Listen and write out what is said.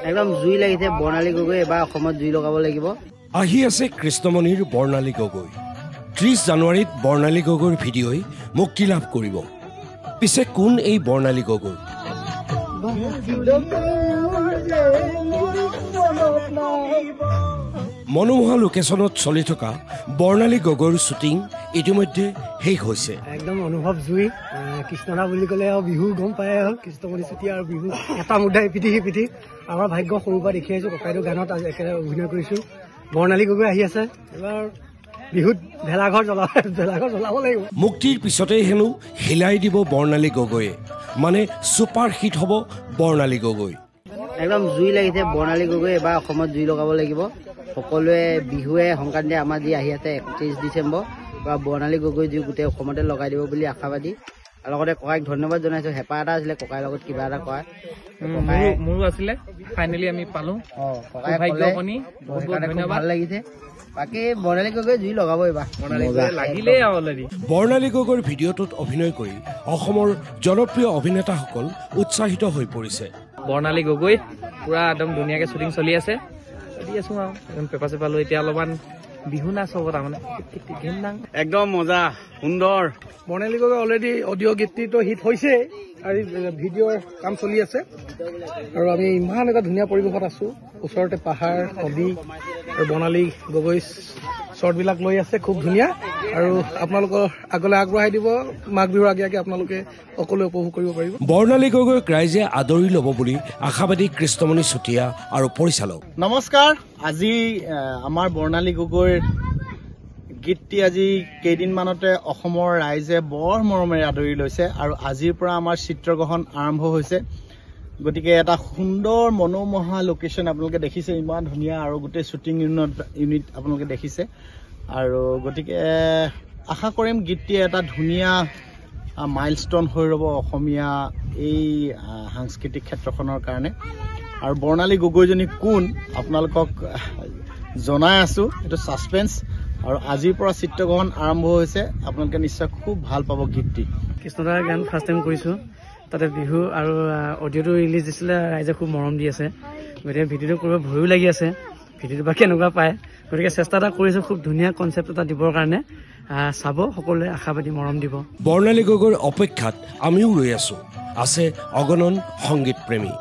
একদম জুই লাগিছে বৰ্ণালী গগৈ এবাৰ অসমত জুই লগাব লাগিব আহি আছে কৃষ্ণমণিৰ বৰ্ণালী গগৈ 30 জানুৱাৰীত বৰ্ণালী গগৈৰ ভিডিঅ'ই মুক্তি লাভ কৰিব পিছে কোন এই বৰ্ণালী গগৈ মনোমোহা লোকেশ্যনত চলি থকা বৰ্ণালী গগৈৰ শ্বুটিং ইতিমধ্যে শেষ হৈছে একদম অনুভৱ জুই কৃষ্ণদা বুলি ক'লে আৰু বিহু গম পায় হ'ল কৃষ্ণমণি চুতীয়া আৰু বিহু এটা মুদ্ৰা ইপিঠি আমাৰ ভাগ্য সৰুৰ পৰা দেখি আহিছোঁ ককাইদেউ গানত আজি একেলগে অভিনয় কৰিছোঁ বৰ্ণালী গগৈ আহি আছে এবাৰ বিহুত ভেলাঘৰ জ্বলাব লাগিব মুক্তিৰ পিছতেই হেনো হিলাই দিব বৰ্ণালী গগৈয়ে মানে ছুপাৰ হিট হ'ব বৰ্ণালী গগৈ একদম জুই লাগিছে বৰ্ণালী গগৈ এবাৰ অসমত জুই লগাব লাগিব সকলোৱে বিহুৱে সংক্ৰান্তিয়ে আমাৰ যি আহি আছে 31 ডিচেম্বৰ বা বৰ্ণালী গগৈ জুই গোটেই অসমতে লগাই দিব বুলি আশাবাদী আৰু লগতে ককাইক ধন্যবাদ জনাইছোঁ হেঁপাহ এটা আছিলে ককাইৰ লগত কিবা এটা কৰা মোৰো আছিলে ফাইনেলি আমি পালোঁ ভাল লাগিছে বাকী বৰ্ণালী গগৈ জুই লগাব এইবাৰ লাগিলেই অলৰেডি বৰ্ণালী গগৈৰ ভিডিঅ'টোত অভিনয় কৰি অসমৰ জনপ্ৰিয় অভিনেতাসকল উৎসাহিত হৈ পৰিছে বৰ্ণালী গগৈ পুৰা একদম ধুনীয়াকৈ শ্বুটিং চলি আছে দি আছো আৰু একদম পেপাৰ চেপাৰ লৈ এতিয়া অলপমান বিহু নাচ হ'ব তাৰমানে একদম মজা সুন্দৰ বৰ্ণালী গগৈ অলৰেডি অডিঅ' গীতটো হিট হৈছে আৰু ভিডিঅ'ৰ কাম চলি আছে আৰু আমি ইমান এটা ধুনীয়া পৰিৱেশত আছোঁ ওচৰতে পাহাৰ নদী আৰু বৰ্ণালী গগৈ শ্বৰ্টবিলাক লৈ আছে খুব ধুনীয়া আৰু আপোনালোকৰ আগলৈ আগবঢ়াই দিব মাঘ বিহুৰ আগে আগে আপোনালোকে সকলোৱে উপভোগ কৰিব পাৰিব বৰ্ণালী গগৈক ৰাইজে আদৰি ল'ব বুলি আশাবাদী কৃষ্ণমণি চুতীয়া আৰু পৰিচালক নমস্কাৰ আজি আমাৰ বৰ্ণালী গগৈৰ গীতটি আজি কেইদিনমানতে অসমৰ ৰাইজে বৰ মৰমেৰে আদৰি লৈছে আৰু আজিৰ পৰা আমাৰ চিত্ৰগ্ৰহণ আৰম্ভ হৈছে গতিকে এটা সুন্দৰ মনোমোহা লোকেশ্যন আপোনালোকে দেখিছে ইমান ধুনীয়া আৰু গোটেই শ্বুটিং ইউনিট আপোনালোকে দেখিছে আৰু গতিকে আশা কৰিম গীতটি এটা ধুনীয়া মাইলষ্টন হৈ ৰ'ব অসমীয়া এই সাংস্কৃতিক ক্ষেত্ৰখনৰ কাৰণে আৰু বৰ্ণালী গগৈজনী কোন আপোনালোকক জনাই আছোঁ এইটো ছাছপেন্স আৰু আজিৰ পৰা চিত্ৰগ্ৰহণ আৰম্ভ হৈছে আপোনালোকে নিশ্চয় খুব ভাল পাব গীতটি কৃষ্ণদাৰ গান ফাৰ্ষ্ট টাইম কৰিছোঁ তাতে বিহু আৰু অডিঅ'টো ৰিলিজ দিছিলে ৰাইজে খুব মৰম দি আছে গতিকে ভিডিঅ'টো কৰিব ভয়ো লাগি আছে ভিডিঅ'টো বা কেনেকুৱা পায় গতিকে চেষ্টা এটা কৰিছোঁ খুব ধুনীয়া কনচেপ্ট এটা দিবৰ কাৰণে চাব সকলোৱে আশাবাদী মৰম দিব বৰ্ণালী গগৈৰ অপেক্ষাত আমিও ৰৈ আছোঁ আছে অগণন সংগীত প্ৰেমী